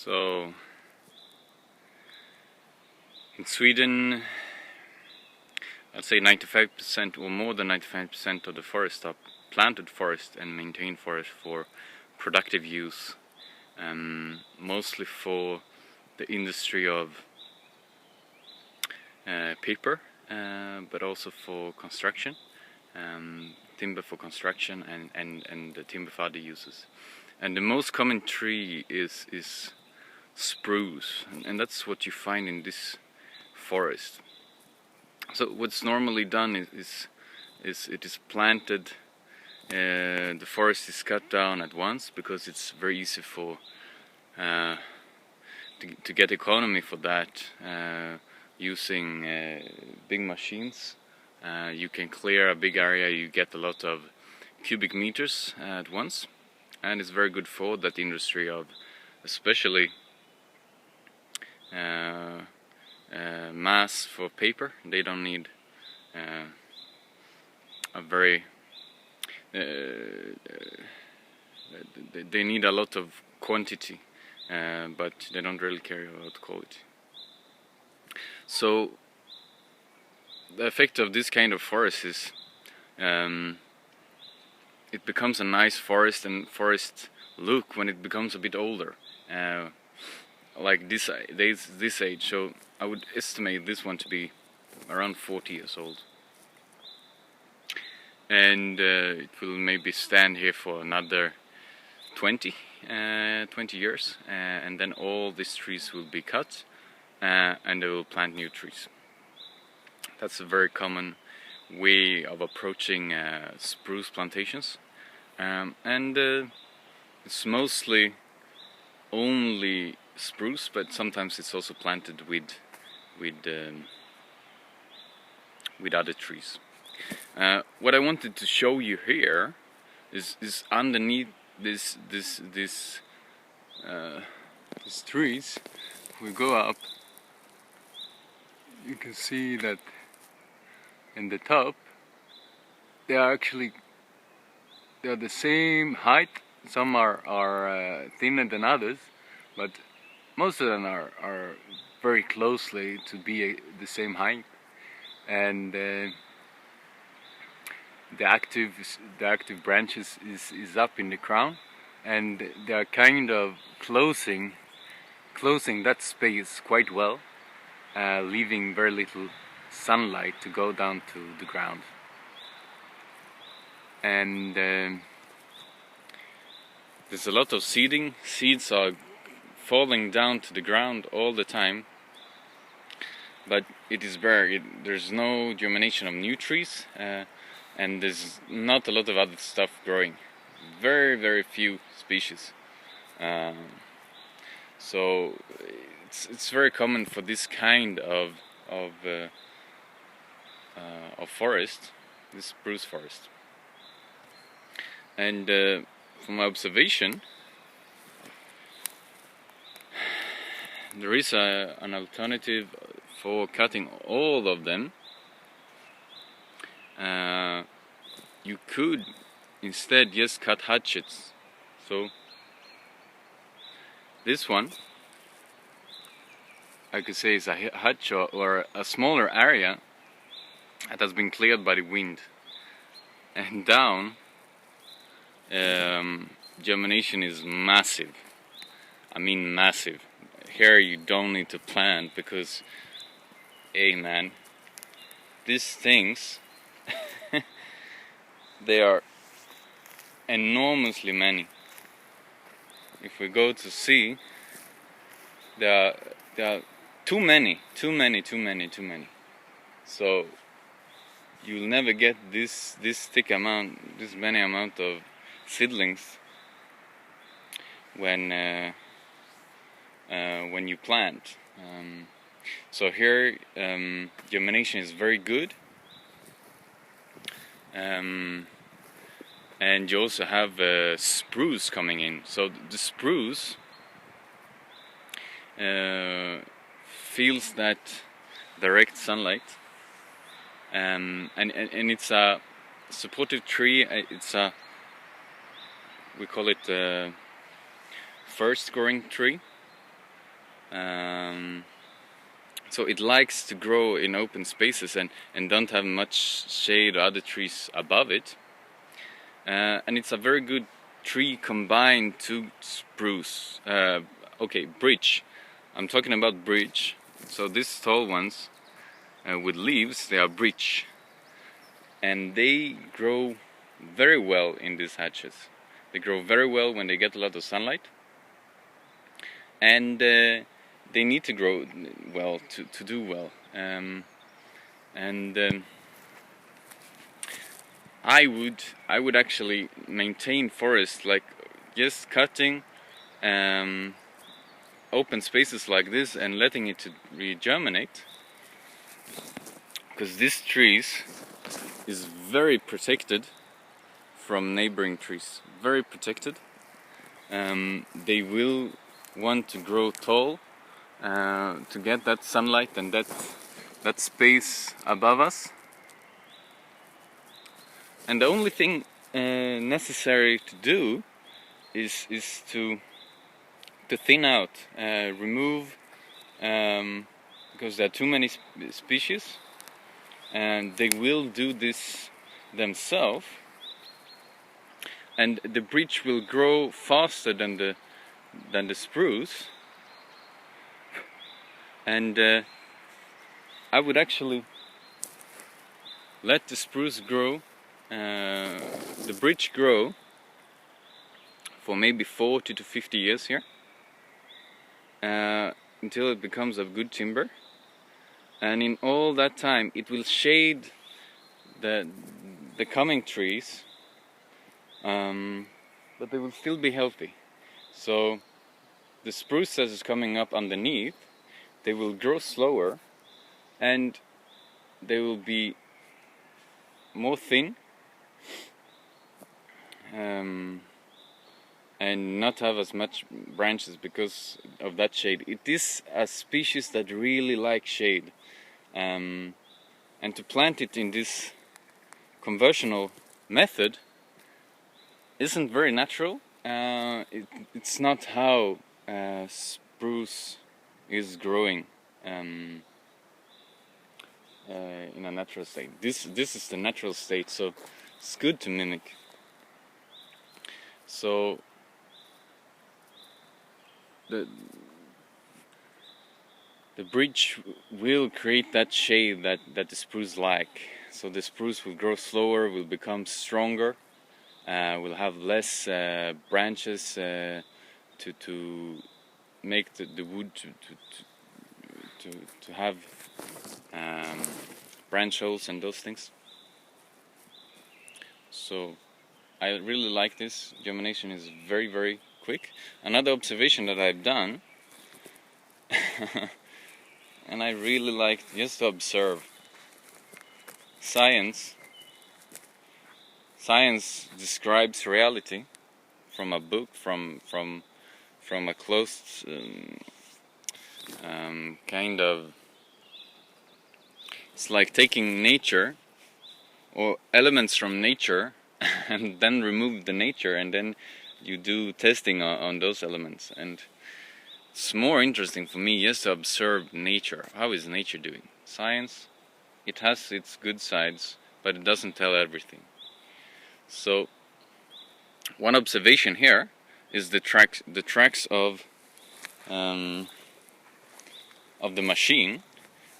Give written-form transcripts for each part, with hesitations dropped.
So in Sweden, I'd say 95% or more than 95% of the forests are planted forest and maintained forest for productive use, mostly for the industry of paper, but also for construction, timber for construction and the timber for other uses. And the most common tree is spruce, and that's what you find in this forest. So what's normally done is it is planted, the forest is cut down at once because it's very easy for to get economy for that, using big machines. You can clear a big area, you get a lot of cubic meters at once, and it's very good for that industry of especially mass for paper. They don't need a very they need a lot of quantity, but they don't really care about quality. So the effect of this kind of forest is it becomes a nice forest and forest look when it becomes a bit older, like this age. So I would estimate this one to be around 40 years old, and it will maybe stand here for another 20 years, and then all these trees will be cut, and they will plant new trees. That's a very common way of approaching spruce plantations, and it's mostly only spruce, but sometimes it's also planted with other trees. What I wanted to show you here is underneath these trees. If we go up, you can see that in the top they are the same height. Some are thinner than others, but most of them are very closely to be the same height, and the active branches is up in the crown, and they are kind of closing that space quite well, leaving very little sunlight to go down to the ground. And there's a lot of seeding. Seeds are falling down to the ground all the time, but it is bare. There's no germination of new trees, and there's not a lot of other stuff growing. Very few species. So it's very common for this kind of forest, this spruce forest. And from my observation, there is an alternative for cutting all of them. You could instead just cut hatchets. So this one, I could say, is a hatch or a smaller area that has been cleared by the wind, and down germination is massive. I mean massive. Here you don't need to plant because, hey man, these things they are enormously many. If we go to see, there are too many. So you'll never get this many amount of seedlings when you plant. So here germination is very good, and you also have spruce coming in. So the spruce feels that direct sunlight, and it's a supportive tree. We call it first growing tree, So it likes to grow in open spaces and don't have much shade or other trees above it. And it's a very good tree combined to spruce. Okay, bridge. I'm talking about bridge. So these tall ones with leaves, they are bridge. And they grow very well in these hatches. They grow very well when they get a lot of sunlight. And they need to grow well to do well. I would actually maintain forest, like just cutting open spaces like this and letting it to regerminate, because these trees is very protected from neighboring trees, very protected. They will want to grow tall to get that sunlight and that space above us. And the only thing necessary to do is to thin out, remove, because there are too many species, and they will do this themselves. And the bridge will grow faster than the spruce. And I would actually let the spruce grow, the bridge grow for maybe 40 to 50 years here, until it becomes a good timber. And in all that time it will shade the coming trees, but they will still be healthy. So the spruce that is coming up underneath, they will grow slower and they will be more thin, and not have as much branches because of that shade. It is a species that really like shade, and to plant it in this conventional method isn't very natural. It's not how spruce is growing in a natural state. This is the natural state, so it's good to mimic. So the bridge will create that shade that the spruce like. So the spruce will grow slower, will become stronger, will have less branches to make the wood to have branch holes and those things. So I really like this. Germination is very, very quick. Another observation that I've done, and I really like just to observe. Science describes reality from a book, from a closed kind of. It's like taking nature or elements from nature and then remove the nature, and then you do testing on those elements. And it's more interesting for me just to observe nature. How is nature doing? Science, it has its good sides, but it doesn't tell everything. So one observation here is the tracks of the machine.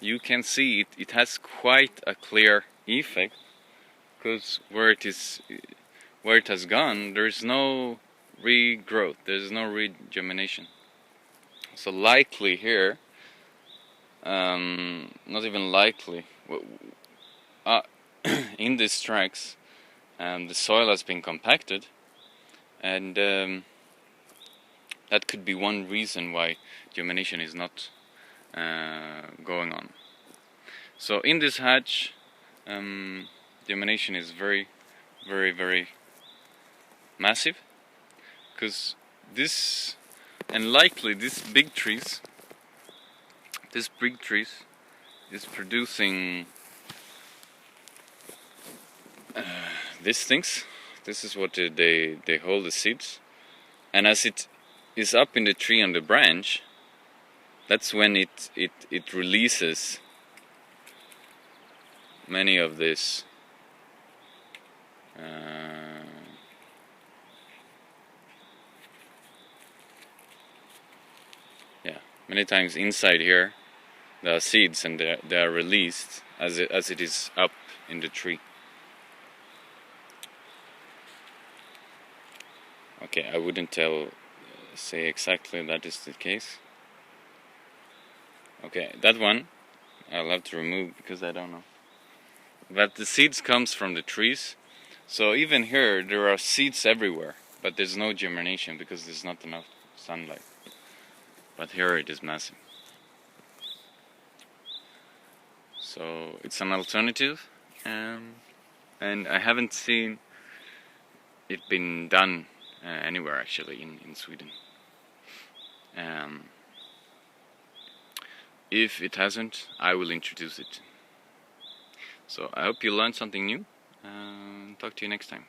You can see it has quite a clear effect, because where it has gone, there is no regrowth, there is no regermination. So likely here, not even likely, in these tracks, the soil has been compacted, and that could be one reason why germination is not going on. So in this hatch, germination is very, very, very massive, because this, and likely these big trees is producing these things. This is what they hold the seeds, and as it is up in the tree on the branch, that's when it releases many of this many times inside here there are seeds, and they are released as it is up in the tree. Okay, I wouldn't say exactly that is the case. Okay, that one I'll have to remove because I don't know. But the seeds comes from the trees, so even here there are seeds everywhere, but there's no germination because there's not enough sunlight. But here it is massive. So it's an alternative, and I haven't seen it been done anywhere actually in Sweden. If it hasn't, I will introduce it. So I hope you learned something new. Talk to you next time.